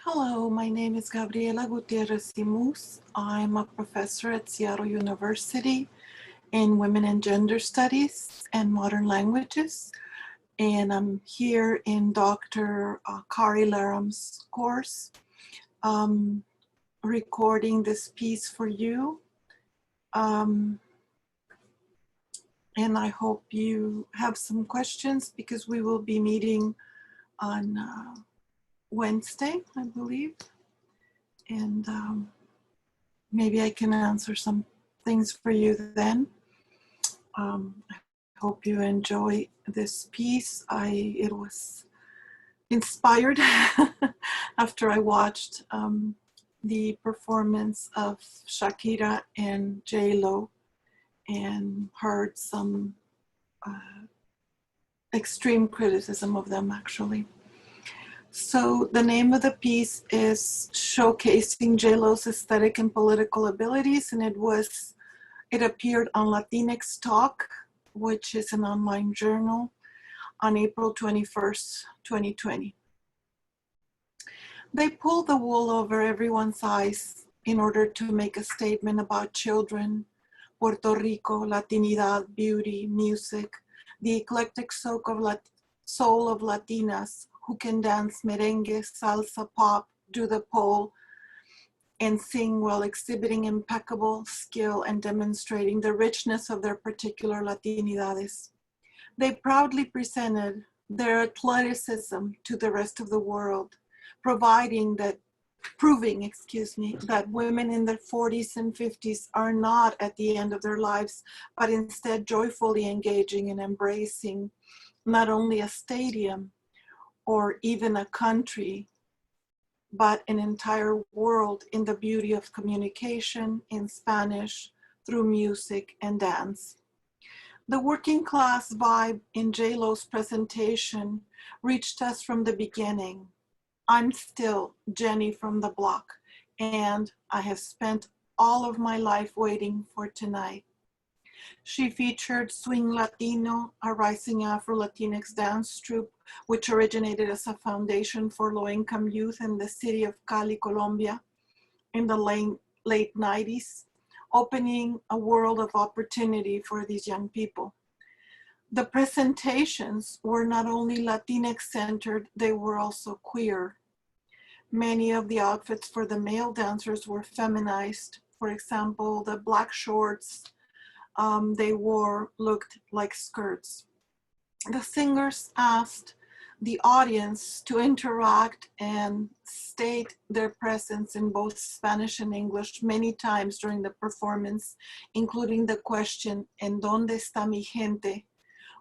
Hello, my name is Gabriela Gutierrez Simus. I'm a professor at Seattle University in Women and Gender Studies and Modern Languages. And I'm here in Dr. Kari Lerum's course, recording this piece for you. And I hope you have some questions because we will be meeting on Wednesday, I believe. And maybe I can answer some things for you then. I hope you enjoy this piece. It was inspired after I watched the performance of Shakira and J-Lo and heard some extreme criticism of them, actually. So the name of the piece is Showcasing J-Lo's Aesthetic and Political Abilities, and it appeared on Latinx Talk, which is an online journal, on April 21st, 2020. They pull the wool over everyone's eyes in order to make a statement about children, Puerto Rico, Latinidad, beauty, music, the eclectic soul of Latinas who can dance merengue, salsa, pop, do the pole, and sing while exhibiting impeccable skill and demonstrating the richness of their particular Latinidades. They proudly presented their athleticism to the rest of the world, proving that women in their 40s and 50s are not at the end of their lives, but instead joyfully engaging and embracing not only a stadium or even a country, but an entire world in the beauty of communication in Spanish through music and dance. The working class vibe in J-Lo's presentation reached us from the beginning. I'm still Jenny from the block, and I have spent all of my life waiting for tonight. She featured Swing Latino, a rising Afro-Latinx dance troupe, which originated as a foundation for low-income youth in the city of Cali, Colombia, in the late 90s, opening a world of opportunity for these young people. The presentations were not only Latinx-centered, they were also queer. Many of the outfits for the male dancers were feminized. For example, the black shorts they wore looked like skirts. The singers asked the audience to interact and state their presence in both Spanish and English many times during the performance, including the question, ¿En dónde está mi gente?,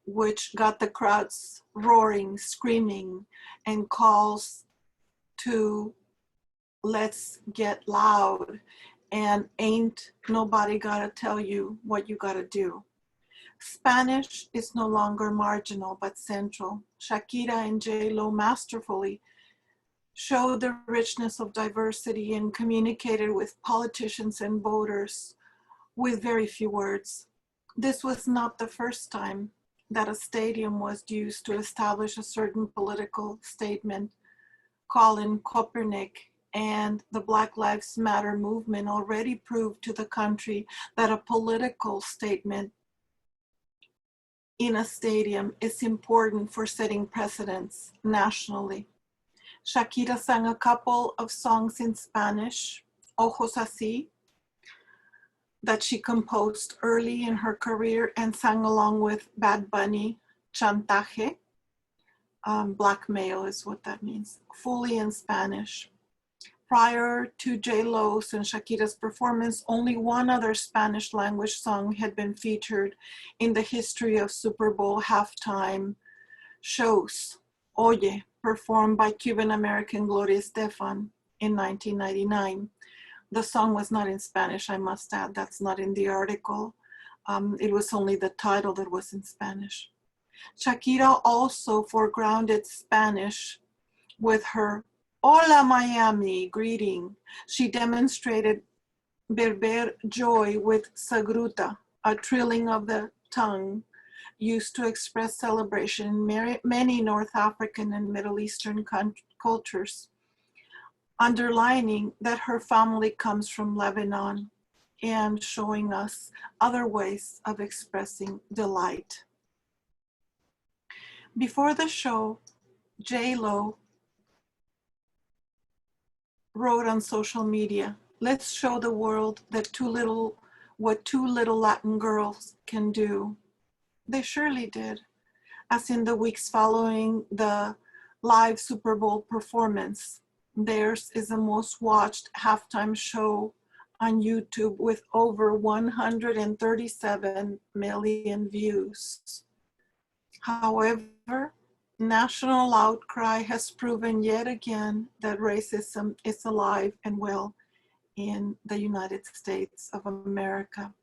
which got the crowds roaring, screaming, and calls to let's get loud, and ain't nobody gotta tell you what you gotta do. Spanish is no longer marginal, but central. Shakira and J-Lo masterfully showed the richness of diversity and communicated with politicians and voters with very few words. This was not the first time that a stadium was used to establish a certain political statement. Colin Kaepernick and the Black Lives Matter movement already proved to the country that a political statement in a stadium is important for setting precedents nationally. Shakira sang a couple of songs in Spanish, Ojos Así, that she composed early in her career and sang along with Bad Bunny, Chantaje. Blackmail is what that means, fully in Spanish. Prior to J-Lo's and Shakira's performance, only one other Spanish language song had been featured in the history of Super Bowl halftime shows, Oye, performed by Cuban-American Gloria Estefan in 1999. The song was not in Spanish, I must add, that's not in the article. It was only the title that was in Spanish. Shakira also foregrounded Spanish with her Hola Miami greeting. She demonstrated Berber joy with sagruta, a trilling of the tongue used to express celebration in many North African and Middle Eastern cultures. underlining that her family comes from Lebanon and showing us other ways of expressing delight. Before the show, J-Lo wrote on social media, "Let's show the world what two little Latin girls can do." They surely did, as in the weeks following the live Super Bowl performance. Theirs is the most watched halftime show on YouTube with over 137 million views. However, national outcry has proven yet again that racism is alive and well in the United States of America.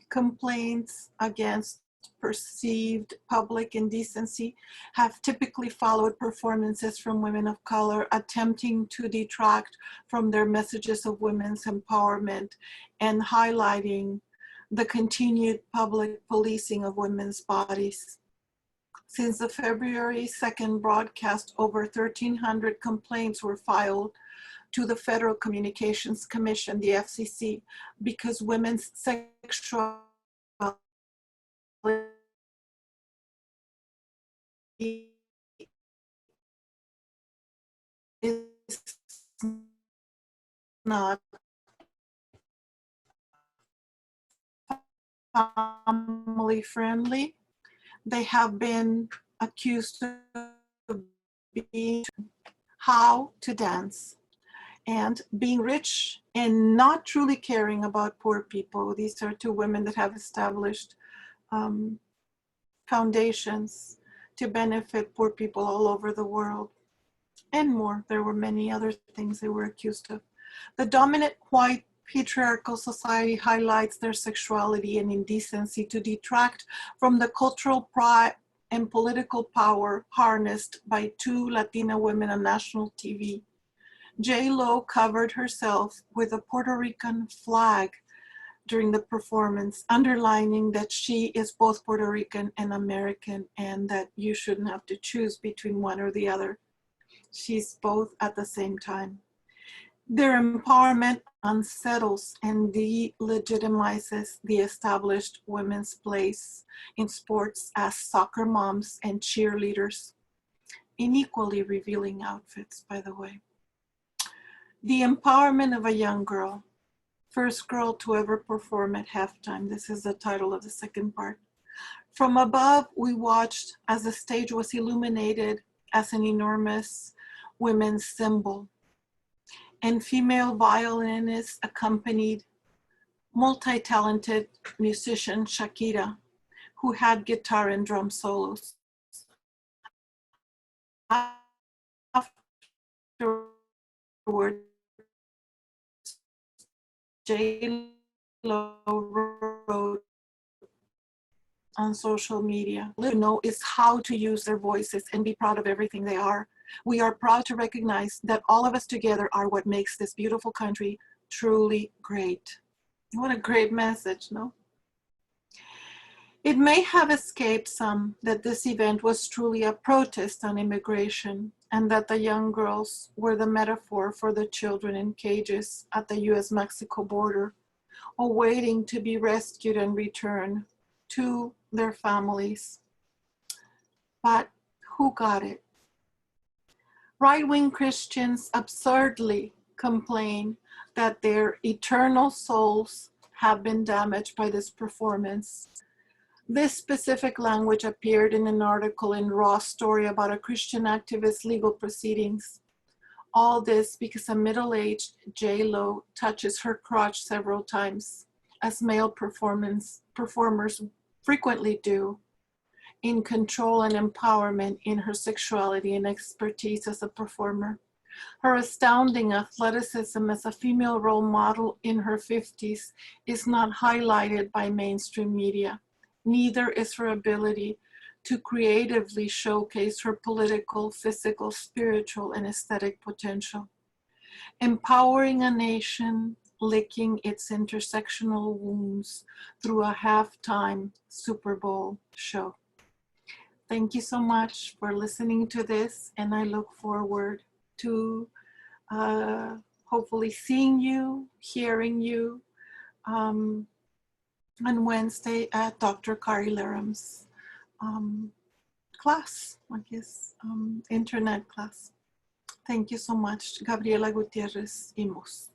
Complaints against perceived public indecency have typically followed performances from women of color attempting to detract from their messages of women's empowerment and highlighting the continued public policing of women's bodies. Since the February 2nd broadcast, over 1,300 complaints were filed to the Federal Communications Commission, the FCC, because women's sexuality is not family friendly. They have been accused of being how to dance and being rich and not truly caring about poor people. These are two women that have established foundations to benefit poor people all over the world and more. There were many other things they were accused of. The dominant white patriarchal society highlights their sexuality and indecency to detract from the cultural pride and political power harnessed by two Latina women on national TV. J-Lo covered herself with a Puerto Rican flag during the performance, underlining that she is both Puerto Rican and American and that you shouldn't have to choose between one or the other. She's both at the same time. Their empowerment unsettles and delegitimizes the established women's place in sports as soccer moms and cheerleaders, in equally revealing outfits, by the way. The empowerment of a young girl, first girl to ever perform at halftime. This is the title of the second part. From above, we watched as the stage was illuminated as an enormous women's symbol, and female violinists accompanied multi-talented musician Shakira, who had guitar and drum solos. Afterwards, J-Lo wrote on social media, "To know is how to use their voices and be proud of everything they are. We are proud to recognize that all of us together are what makes this beautiful country truly great." What a great message, no? It may have escaped some that this event was truly a protest on immigration and that the young girls were the metaphor for the children in cages at the US-Mexico border, awaiting to be rescued and returned to their families. But who got it? Right-wing Christians absurdly complain that their eternal souls have been damaged by this performance. This specific language appeared in an article in Raw Story about a Christian activist's legal proceedings. All this because a middle-aged J-Lo touches her crotch several times, as male performers frequently do, in control and empowerment in her sexuality and expertise as a performer. Her astounding athleticism as a female role model in her 50s is not highlighted by mainstream media. Neither is her ability to creatively showcase her political, physical, spiritual, and aesthetic potential. Empowering a nation, licking its intersectional wounds through a halftime Super Bowl show. Thank you so much for listening to this, and I look forward to hopefully seeing you, hearing you on Wednesday at Dr. Kari Lerum's class, I guess, internet class. Thank you so much, Gabriela Gutierrez Imos.